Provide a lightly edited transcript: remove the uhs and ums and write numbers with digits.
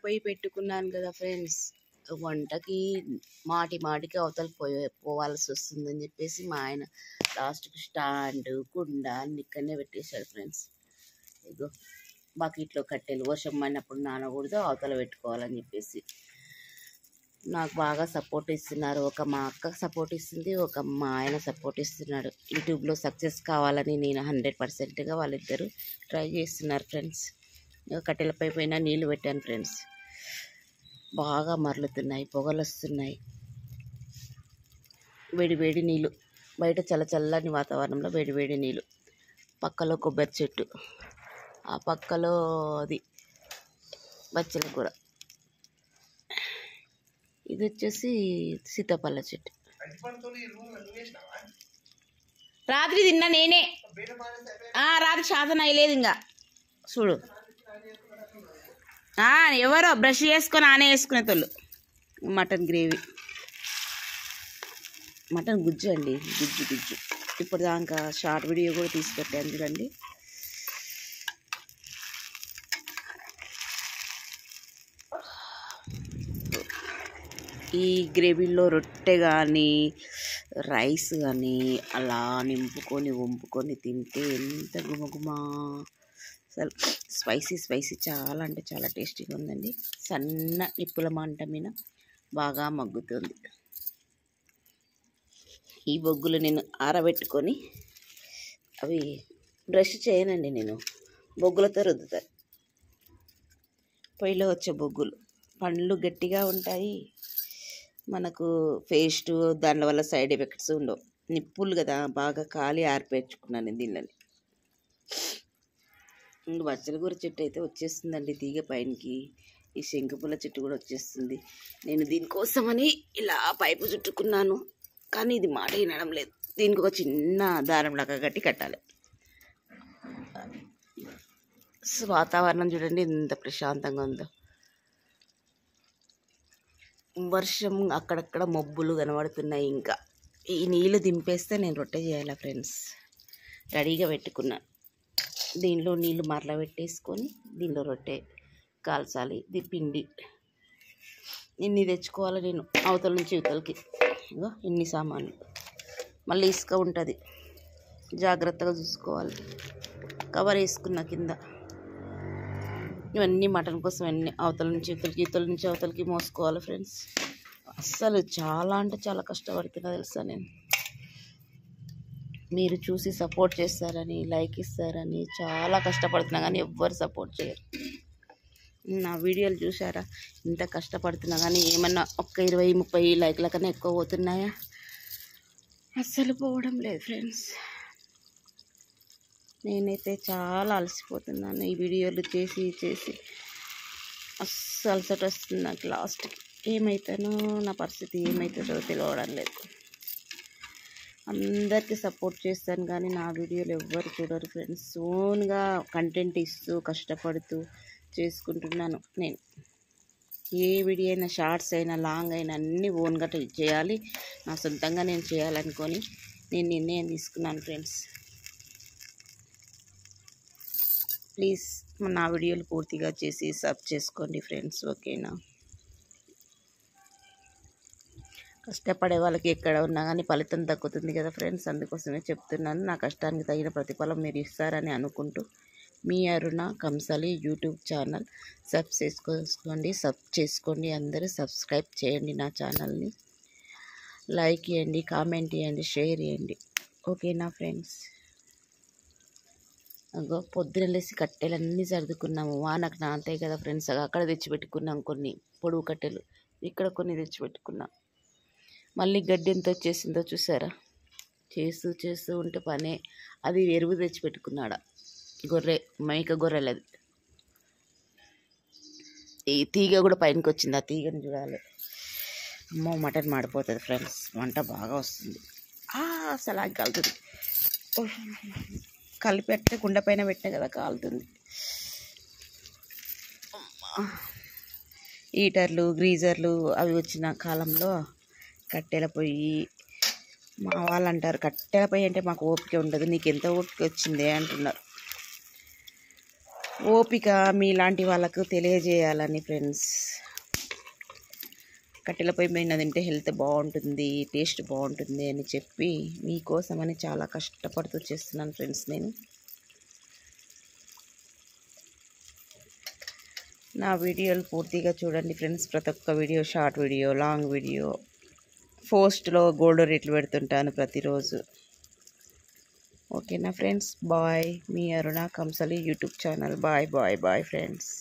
పొయ్యి పెట్టుకున్నాను కదా ఫ్రెండ్స్. వంటకి మాటికి అవతల పోవాల్సి వస్తుందని చెప్పేసి మా ఆయన లాస్ట్కి స్టాండ్ కుండ అన్ని ఇక్కడనే పెట్టేశాడు ఫ్రెండ్స్. ఇగో బకెట్లో కట్టెలు వర్షం పడినప్పుడు నానకూడదు, అవతల పెట్టుకోవాలని చెప్పేసి నాకు బాగా సపోర్ట్ ఇస్తున్నారు. ఒక మా అక్క సపోర్ట్ ఇస్తుంది, ఒక మా ఆయన సపోర్ట్ ఇస్తున్నాడు. యూట్యూబ్లో సక్సెస్ కావాలని నేను 100%గా వాళ్ళిద్దరూ ట్రై చేస్తున్నారు ఫ్రెండ్స్. కట్టెలపై పైన నీళ్ళు పెట్టాను ఫ్రెండ్స్. బాగా మరలుతున్నాయి, పొగలు వస్తున్నాయి. వేడి నీళ్ళు, బయట చల్లని వాతావరణంలో వేడి నీళ్ళు. పక్కలో కొబ్బరి చెట్టు, ఆ పక్కలో అది బచ్చల కూర, ఇది వచ్చేసి సీతాఫల చెట్టు. రాత్రి తిన్నా నేనే, రాత్రి శాతం అయ్యలేదు ఇంకా చూడు. ఎవరో బ్రష్ చేసుకొని ఆనే వేసుకునే తోళ్ళు. మటన్ గ్రేవీ, మటన్ గుజ్జు అండి, గుజ్జు. ఇప్పుడు దాకా షార్ట్ వీడియో కూడా తీసి పెట్టాను చూడండి. ఈ గ్రేవీలో రొట్టె కానీ రైస్ కానీ అలా నింపుకొని వంపుకొని తింటే ఎంత గుమగుమా, అసలు స్పైసీ చాలా అంటే చాలా టేస్టీగా ఉందండి. సన్న నిప్పుల మంట మీద బాగా మగ్గుతుంది. ఈ బొగ్గులు నేను ఆరబెట్టుకొని, అవి బ్రష్ చేయనండి నేను, బొగ్గులతో రుద్దుతాను. పొయ్యిలో వచ్చే బొగ్గులు పండ్లు గట్టిగా ఉంటాయి, మనకు పేస్ట్ దాని వల్ల సైడ్ ఎఫెక్ట్స్ ఉండవు. నిప్పులు కదా, బాగా కాలి ఆరిపేర్చుకున్నాను దీనిని. బచ్చల కూర చెట్టు అయితే వచ్చేస్తుందండి తీగ పైనకి. ఈ శంకుపూల చెట్టు కూడా వచ్చేస్తుంది. నేను దీనికోసమని ఇలా పైపు చుట్టుకున్నాను, కానీ ఇది మాట వినడం లేదు. దీనికి ఒక చిన్న దారం లాగా కట్టి కట్టాలి. వాతావరణం చూడండి ఎంత ప్రశాంతంగా ఉందో. వర్షం అక్కడక్కడ మబ్బులు కనబడుతున్నాయి. ఇంకా ఈ నీళ్ళు దింపేస్తే నేను రొట్టె చేయాలి ఫ్రెండ్స్. రెడీగా పెట్టుకున్నాను. దీనిలో నీళ్ళు మరల పెట్టేసుకొని దీనిలో రొట్టె కాల్చాలి. ఇది పిండి ఇన్ని తెచ్చుకోవాలి నేను, అవతల నుంచి ఇవతలకి. ఇగో ఇన్ని సామాన్లు, మళ్ళీ ఇసుక ఉంటుంది, జాగ్రత్తగా చూసుకోవాలి. కవర్ వేసుకున్న కింద. ఇవన్నీ మటన్ కోసం అన్నీ అవతల నుంచి ఇవతలకి, ఇవతల నుంచి అవతలకి మోసుకోవాలి ఫ్రెండ్స్. అస్సలు చాలా అంటే చాలా కష్టపడుతున్నా తెలుసా నేను. మీరు చూసి సపోర్ట్ చేస్తారని, లైక్ ఇస్తారని చాలా కష్టపడుతున్నా, కానీ ఎవ్వరు సపోర్ట్ చేయరు. నా వీడియోలు చూసారా, ఇంత కష్టపడుతున్నా కానీ ఏమన్నా ఒక్క 20-30 లైక్ల కన్నా ఎక్కువ పోతున్నాయా? అస్సలు పోవడం లేదు ఫ్రెండ్స్. నేనైతే చాలా అలసిపోతున్నాను ఈ వీడియోలు చేసి. అస్సలు అలసట వస్తుంది నాకు. లాస్ట్కి ఏమవుతానో, నా పరిస్థితి ఏమవుతుందో తెలియడం లేదు. అందరికీ సపోర్ట్ చేస్తాను కానీ నా వీడియోలు ఎవ్వరు చూడరు ఫ్రెండ్స్. ఓన్గా కంటెంట్ ఇస్తూ కష్టపడుతూ చేసుకుంటున్నాను నేను. ఏ వీడియో అయినా, షార్ట్స్ అయినా, లాంగ్ అయినా అన్నీ ఓన్గా చేయాలి. నా సొంతంగా నేను చేయాలనుకొని నేను నిర్ణయం తీసుకున్నాను ఫ్రెండ్స్. ప్లీజ్ నా వీడియోలు పూర్తిగా చేసి సబ్ చేసుకోండి ఫ్రెండ్స్, ఓకేనా? కష్టపడే వాళ్ళకి ఎక్కడ ఉన్నా కానీ ఫలితం దక్కుతుంది కదా ఫ్రెండ్స్. అందుకోసమే చెప్తున్నాను. నా కష్టానికి తగిన ప్రతిఫలం మీరు ఇస్తారని అనుకుంటూ, మీ అరుణ కంసాలి యూట్యూబ్ ఛానల్ సబ్ చేసుకోండి. అందరూ సబ్స్క్రైబ్ చేయండి నా ఛానల్ని. లైక్ ఇవ్వండి, కామెంట్ ఇవ్వండి, షేర్ చేయండి, ఓకేనా ఫ్రెండ్స్? అగో పొద్దున లేసి కట్టెలన్నీ సర్దుకున్నాము. వానకు నాంతాయి కదా ఫ్రెండ్స్. అక్కడ తెచ్చిపెట్టుకున్నాం కొన్ని పొడుగు కట్టెలు, ఇక్కడ కొన్ని తెచ్చిపెట్టుకున్నాం. మళ్ళీ గడ్డి ఎంత వచ్చేసిందో చూసారా? చేస్తూ ఉంటే పనే. అది ఎరువు తెచ్చిపెట్టుకున్నాడా, మేక గొర్రెలది. ఈ తీగ కూడా పైనకి వచ్చింది, ఆ తీగని చూడాలి. అమ్మో, మటన్ మాడిపోతుంది ఫ్రెండ్స్. వంట బాగా వస్తుంది. అసలు ఆగి కాలుతుంది. కలిపెట్టే కుండ పైన పెట్టే కదా కాలుతుంది. హీటర్లు, గ్రీజర్లు అవి వచ్చిన కాలంలో కట్టెల పొయ్యి, మా వాళ్ళు అంటారు కట్టెల పొయ్యి అంటే మాకు ఓపిక ఉండదు, నీకు ఎంత ఓపిక వచ్చిందే అంటున్నారు. ఓపిక మీలాంటి వాళ్ళకు తెలియజేయాలని ఫ్రెండ్స్. కట్టెల పొయ్యి మీద తింటే హెల్త్ బాగుంటుంది, టేస్ట్ బాగుంటుంది అని చెప్పి మీకోసమని చాలా కష్టపడుతూ చేస్తున్నాను ఫ్రెండ్స్. నేను నా వీడియోలు పూర్తిగా చూడండి ఫ్రెండ్స్. ప్రతి ఒక్క video, short video, long video, పోస్ట్లో గోల్డ్ రేట్లు పెడుతుంటాను ప్రతిరోజు. ఓకేనా ఫ్రెండ్స్, బాయ్. మీ Aruna Kamsali YouTube channel. Bye bye bye friends.